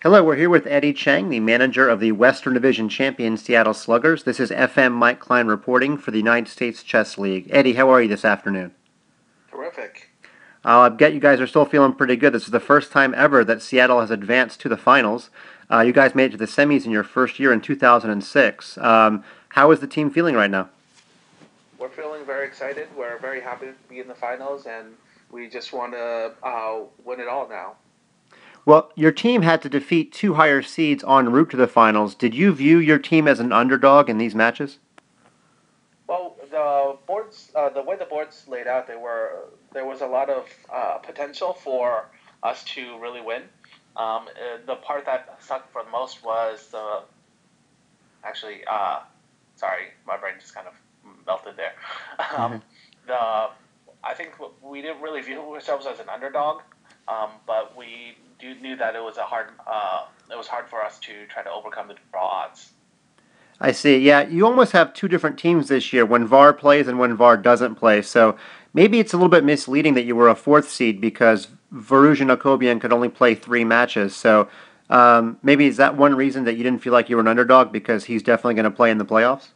Hello, we're here with Eddie Chang, the manager of the Western Division champion Seattle Sluggers. This is FM Mike Klein reporting for the United States Chess League. Eddie, how are you this afternoon? Terrific. I bet you guys are still feeling pretty good. This is the first time ever that Seattle has advanced to the finals. You guys made it to the semis in your first year in 2006. How is the team feeling right now? We're feeling very excited. We're very happy to be in the finals, and we just want to win it all now. Well, your team had to defeat two higher seeds en route to the finals. Did you view your team as an underdog in these matches? Well, the way the boards laid out, there was a lot of potential for us to really win. The part that sucked for the most was actually, sorry, my brain just kind of melted there. Mm-hmm. The I think we didn't really view ourselves as an underdog, but we knew that it was hard for us to try to overcome the draw odds. I see. Yeah, you almost have two different teams this year when VAR plays and when VAR doesn't play. So maybe it's a little bit misleading that you were a fourth seed because Varuzhin Akobian could only play three matches. So maybe is that one reason that you didn't feel like you were an underdog because he's definitely going to play in the playoffs?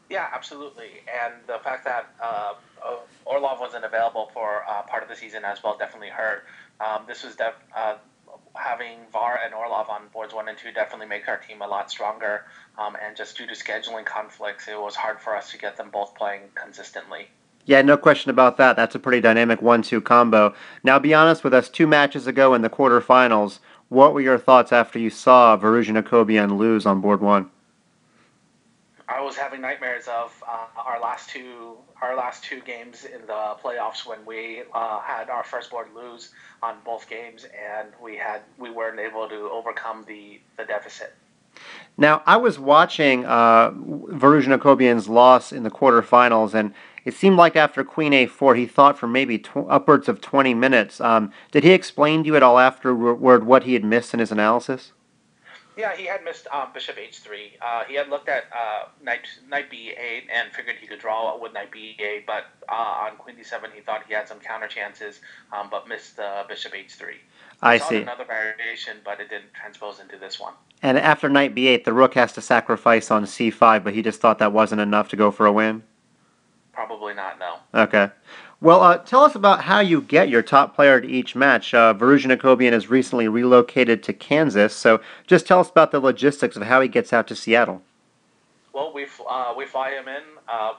Yeah, absolutely. And the fact that Orlov wasn't available for part of the season as well definitely hurt. This was having VAR and Orlov on boards 1 and 2 definitely make our team a lot stronger. And just due to scheduling conflicts, it was hard for us to get them both playing consistently. Yeah, no question about that. That's a pretty dynamic 1-2 combo. Now, be honest with us, two matches ago in the quarterfinals, what were your thoughts after you saw Varuzhin Akobian lose on board one? I was having nightmares of our last two games in the playoffs when we had our first board lose on both games, and we weren't able to overcome the deficit. Now, I was watching Varuzhin Akobian's loss in the quarterfinals, and it seemed like after Queen A4, he thought for maybe upwards of 20 minutes. Did he explain to you at all afterward what he had missed in his analysis? Yeah, he had missed Bishop H3. He had looked at Knight B8 and figured he could draw with Knight B8, but on Queen D7 he thought he had some counter chances, but missed Bishop H3. He I saw see. another variation, but it didn't transpose into this one. And after knight b8, the rook has to sacrifice on c5, but he just thought that wasn't enough to go for a win? Probably not, no. Okay. Well, tell us about how you get your top player to each match. Varuzhin Akobian has recently relocated to Kansas, so just tell us about the logistics of how he gets out to Seattle. Well, we fly him in,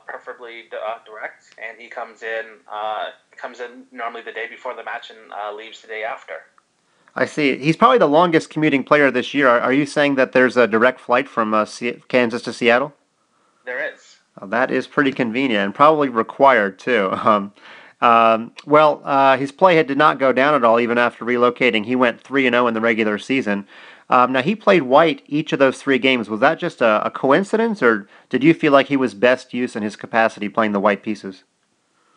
preferably direct, and he comes in normally the day before the match and leaves the day after. I see. He's probably the longest commuting player this year. Are you saying that there's a direct flight from Kansas to Seattle? There is. That is pretty convenient and probably required too. His play did not go down at all even after relocating. He went 3-0 in the regular season. Now, he played white each of those three games. Was that just a coincidence, or did you feel like he was best used in his capacity playing the white pieces?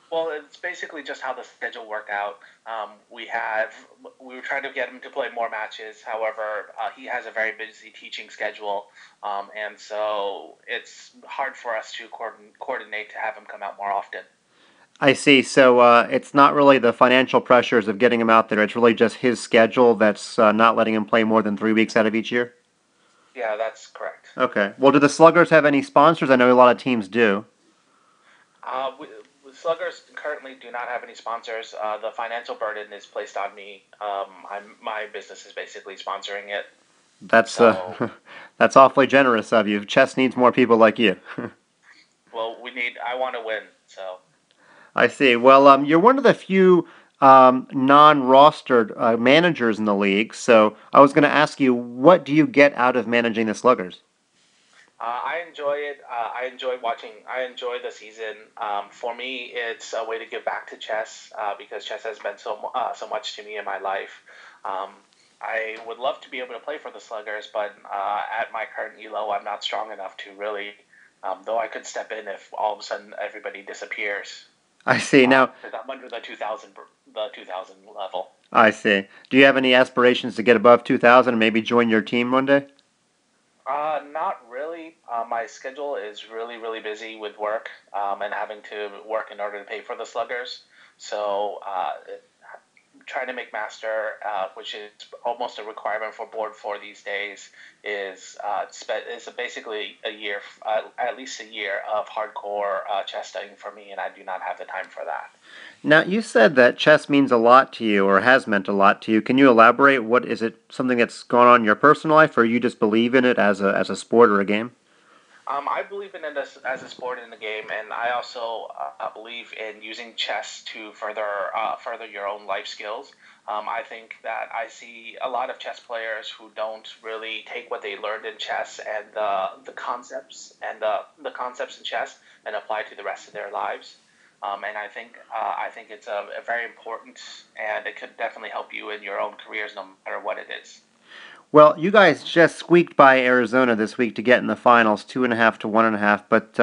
Well, it's basically just how the schedule worked out. We were trying to get him to play more matches. However, he has a very busy teaching schedule, and so it's hard for us to coordinate to have him come out more often. I see. So it's not really the financial pressures of getting him out there. It's really just his schedule that's not letting him play more than 3 weeks out of each year? Yeah, that's correct. Okay. Well, do the Sluggers have any sponsors? I know a lot of teams do. Uh, we, Sluggers currently do not have any sponsors. The financial burden is placed on me. My business is basically sponsoring it. That's So, that's awfully generous of you. Chess needs more people like you. well, I want to win. So, I see. Well, you're one of the few non-rostered managers in the league. So I was going to ask you, what do you get out of managing the Sluggers? I enjoy it. I enjoy watching. I enjoy the season. For me, it's a way to give back to chess because chess has been so much to me in my life. Um, I would love to be able to play for the Sluggers, but at my current elo, I'm not strong enough to really. Though I could step in if all of a sudden everybody disappears. I see. Now, Because I'm under the 2000 level. I see. Do you have any aspirations to get above 2,000 and maybe join your team one day? Not really. My schedule is really busy with work and having to work in order to pay for the Sluggers. So trying to make master, which is almost a requirement for board four these days, is basically a year, at least a year of hardcore chess studying for me, and I do not have the time for that. Now, you said that chess means a lot to you, or has meant a lot to you. Can you elaborate? What is it? Something that's gone on in your personal life, or you just believe in it as a sport or a game? I believe in it as a sport in the game, and I also believe in using chess to further your own life skills. I think that I see a lot of chess players who don't really take what they learned in chess and the concepts in chess and apply to the rest of their lives. And I think it's a very important, and it could definitely help you in your own careers, no matter what it is. Well, you guys just squeaked by Arizona this week to get in the finals, 2.5 to 1.5. But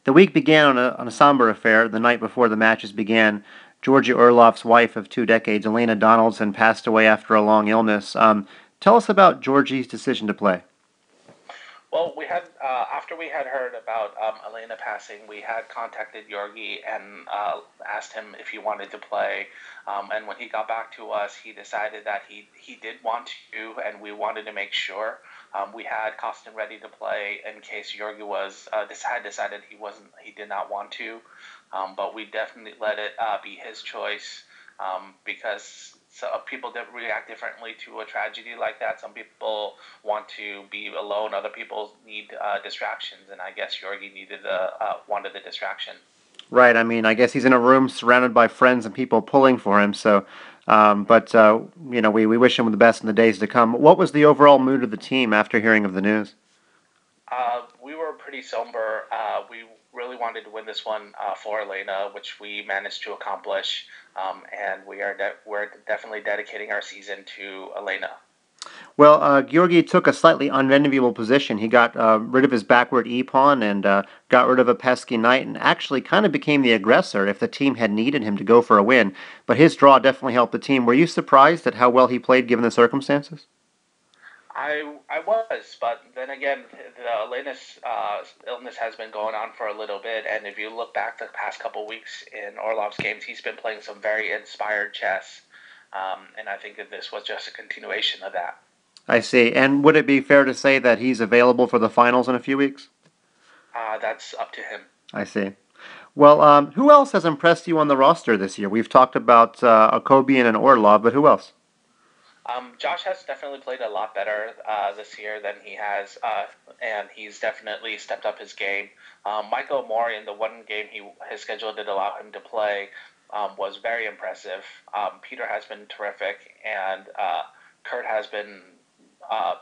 the week began on a somber affair. The night before the matches began, Georgia Orloff's wife of 2 decades, Elena Donaldson, passed away after a long illness. Tell us about Georgie's decision to play. Well, we had after we had heard about Elena passing, we had contacted Yorgi and asked him if he wanted to play. And when he got back to us, he decided that he did want to, and we wanted to make sure. We had Costin ready to play in case Yorgi had decided he did not want to. But we definitely let it be his choice, because people react differently to a tragedy like that. Some people want to be alone. Other people need distractions, and I guess Yorgi wanted the distraction. Right. I mean, I guess he's in a room surrounded by friends and people pulling for him. So, but we wish him the best in the days to come. What was the overall mood of the team after hearing of the news? We were pretty somber. We really wanted to win this one for Elena, which we managed to accomplish. And we're definitely dedicating our season to Elena. Well, Georgi took a slightly unenviable position. He got rid of his backward e pawn and got rid of a pesky knight, and actually kind of became the aggressor if the team had needed him to go for a win. But his draw definitely helped the team. Were you surprised at how well he played given the circumstances? I was, but then again, the Elena's illness has been going on for a little bit, and if you look back the past couple weeks in Orlov's games, he's been playing some very inspired chess, and I think that this was just a continuation of that. I see. And would it be fair to say that he's available for the finals in a few weeks? That's up to him. I see. Well, who else has impressed you on the roster this year? We've talked about Akobian and Orlov, but who else? Josh has definitely played a lot better this year than he has, and he's definitely stepped up his game. Michael Moore, in the one game his schedule did allow him to play, was very impressive. Peter has been terrific, and Kurt has been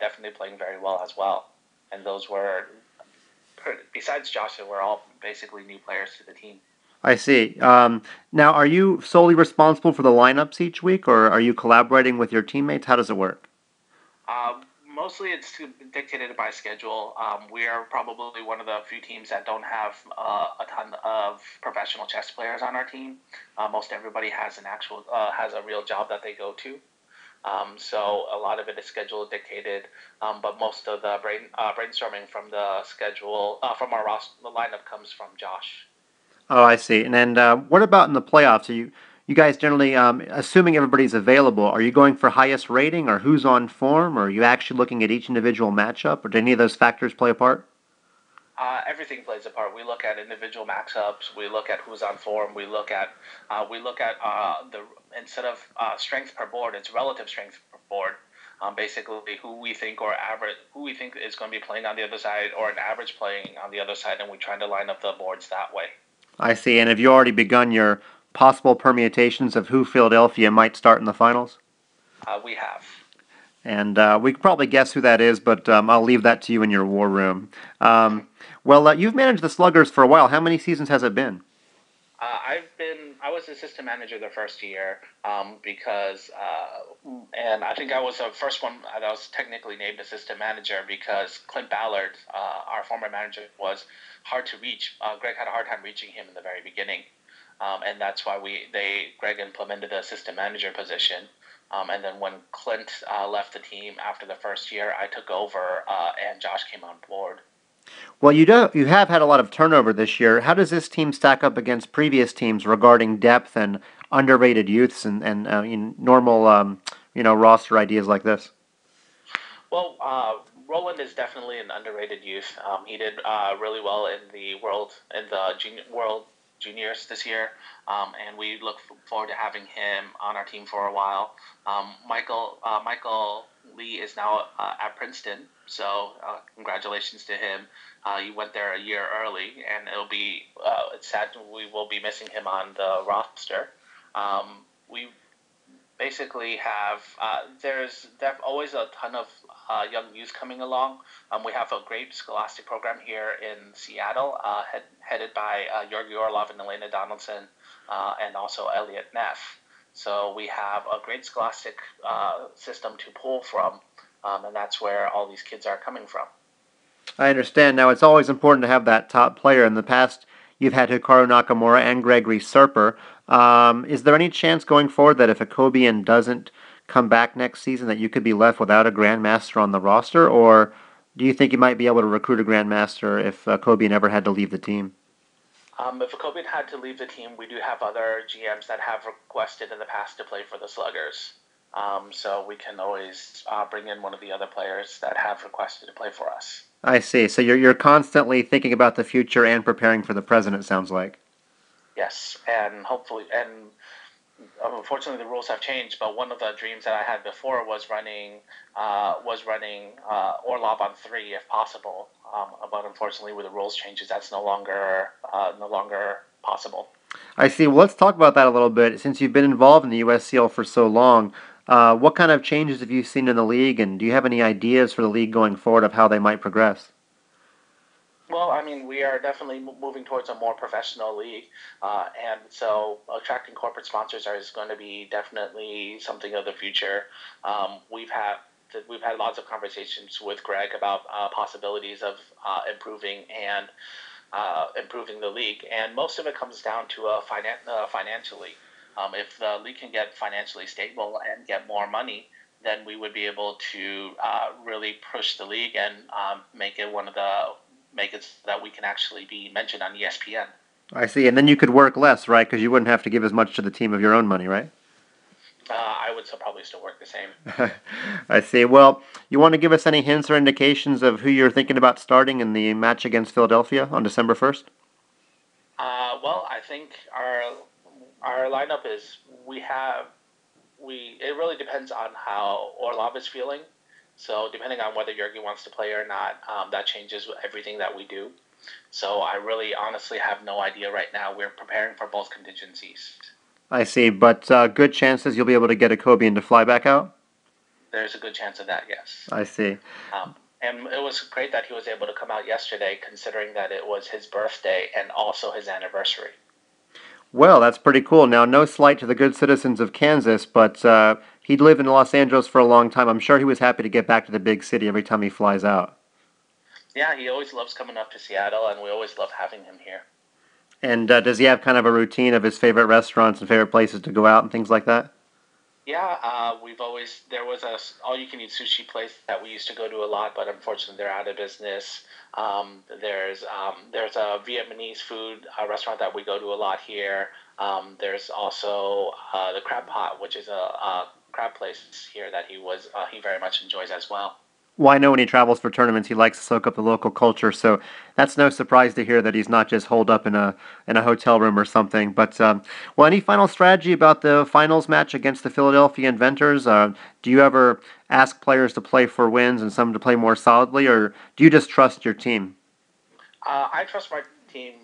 definitely playing very well as well. And those were, besides Josh, they were all basically new players to the team. I see. Now, are you solely responsible for the lineups each week, or are you collaborating with your teammates? How does it work? Mostly it's dictated by schedule. We are probably one of the few teams that don't have a ton of professional chess players on our team. Most everybody has a real job that they go to. So a lot of it is schedule dictated, but most of the brainstorming from the schedule from our the lineup comes from Josh. Oh, I see. And then what about in the playoffs? Are you guys generally, assuming everybody's available, are you going for highest rating or who's on form, or are you actually looking at each individual matchup, or do any of those factors play a part? Everything plays a part. We look at individual matchups. We look at who's on form. We look at the instead of strength per board, it's relative strength per board. Basically, who we think is going to be playing on the other side, or an average playing on the other side, and we try to line up the boards that way. I see. And have you already begun your possible permutations of who Philadelphia might start in the finals? We have. And we could probably guess who that is, but I'll leave that to you in your war room. You've managed the Sluggers for a while. How many seasons has it been? I was assistant manager the first year because, and I think I was the first one that was technically named assistant manager because Clint Ballard, our former manager, was hard to reach. Greg had a hard time reaching him in the very beginning, and that's why Greg implemented the assistant manager position. And then when Clint left the team after the first year, I took over, and Josh came on board. Well, you have had a lot of turnover this year. How does this team stack up against previous teams regarding depth and underrated youths and normal roster ideas like this? Well, Roland is definitely an underrated youth. He did really well in the world juniors this year, and we look forward to having him on our team for a while. Michael Lee is now at Princeton, so congratulations to him. He went there a year early, and it's sad we will be missing him on the roster. We basically have always a ton of young youth coming along. We have a great scholastic program here in Seattle, headed by Yorgi Orlov and Elena Donaldson, and also Elliot Neff. So we have a great scholastic system to pull from, and that's where all these kids are coming from. I understand. Now, it's always important to have that top player. In the past, you've had Hikaru Nakamura and Gregory Serper. Is there any chance going forward that if Akobian doesn't come back next season, that you could be left without a Grandmaster on the roster? Or do you think you might be able to recruit a Grandmaster if Akobian ever had to leave the team? If Akobian had to leave the team, we do have other GMs that have requested in the past to play for the Sluggers. So we can always bring in one of the other players that have requested to play for us. I see. So you're constantly thinking about the future and preparing for the present, it sounds like. Yes, and hopefully, and unfortunately, the rules have changed. But one of the dreams that I had before was running Orlov on three if possible. But unfortunately, with the rules changes, that's no longer possible. I see. Well, let's talk about that a little bit. Since you've been involved in the USCL for so long, what kind of changes have you seen in the league, and do you have any ideas for the league going forward of how they might progress? Well, I mean, we are definitely moving towards a more professional league, and so attracting corporate sponsors is going to be definitely something of the future. We've had lots of conversations with Greg about possibilities of improving the league, and most of it comes down to financially. If the league can get financially stable and get more money, then we would be able to really push the league and make it so that we can actually be mentioned on ESPN. I see. And then you could work less, right? Because you wouldn't have to give as much to the team of your own money, right? I would probably still work the same. I see. Well, you want to give us any hints or indications of who you're thinking about starting in the match against Philadelphia on December 1st? Well, I think our lineup is we have we. It really depends on how Orlov is feeling. So depending on whether Jurgi wants to play or not, that changes everything that we do. So I really honestly have no idea right now. We're preparing for both contingencies. I see. But good chances you'll be able to get a Kobe to fly back out? There's a good chance of that, yes. I see. And it was great that he was able to come out yesterday, considering that it was his birthday and also his anniversary. Well, that's pretty cool. Now, no slight to the good citizens of Kansas, but he'd lived in Los Angeles for a long time. I'm sure he was happy to get back to the big city every time he flies out. Yeah, he always loves coming up to Seattle, and we always love having him here. And does he have kind of a routine of his favorite restaurants and favorite places to go out and things like that? Yeah, there was a all-you-can-eat sushi place that we used to go to a lot, but unfortunately they're out of business. There's a Vietnamese food restaurant that we go to a lot here. There's also the Crab Pot, which is a crab place here that he very much enjoys as well. Well, I know when he travels for tournaments, he likes to soak up the local culture, so that's no surprise to hear that he's not just holed up in a hotel room or something. But well, any final strategy about the finals match against the Philadelphia Inventors? Do you ever ask players to play for wins and some to play more solidly, or do you just trust your team? I trust my team.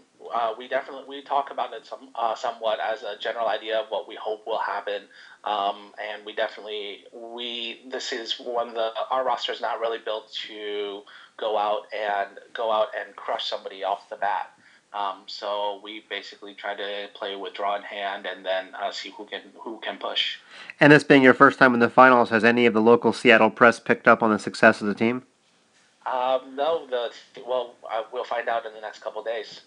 We talk about it somewhat as a general idea of what we hope will happen, and we definitely we this is one of the our roster is not really built to go out and crush somebody off the bat. So we basically try to play with draw in hand and then see who can push. And this being your first time in the finals, has any of the local Seattle press picked up on the success of the team? No, we'll find out in the next couple of days.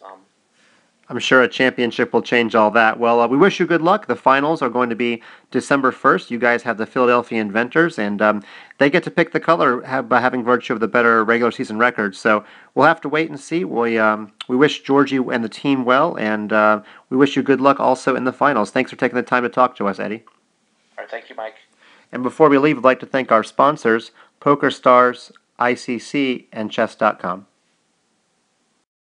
I'm sure a championship will change all that. Well, we wish you good luck. The finals are going to be December 1st. You guys have the Philadelphia Inventors, and they get to pick the color by having virtue of the better regular season record. So we'll have to wait and see. We wish Georgie and the team well, and we wish you good luck also in the finals. Thanks for taking the time to talk to us, Eddie. All right, thank you, Mike. And before we leave, I'd like to thank our sponsors, PokerStars, ICC, and Chess.com.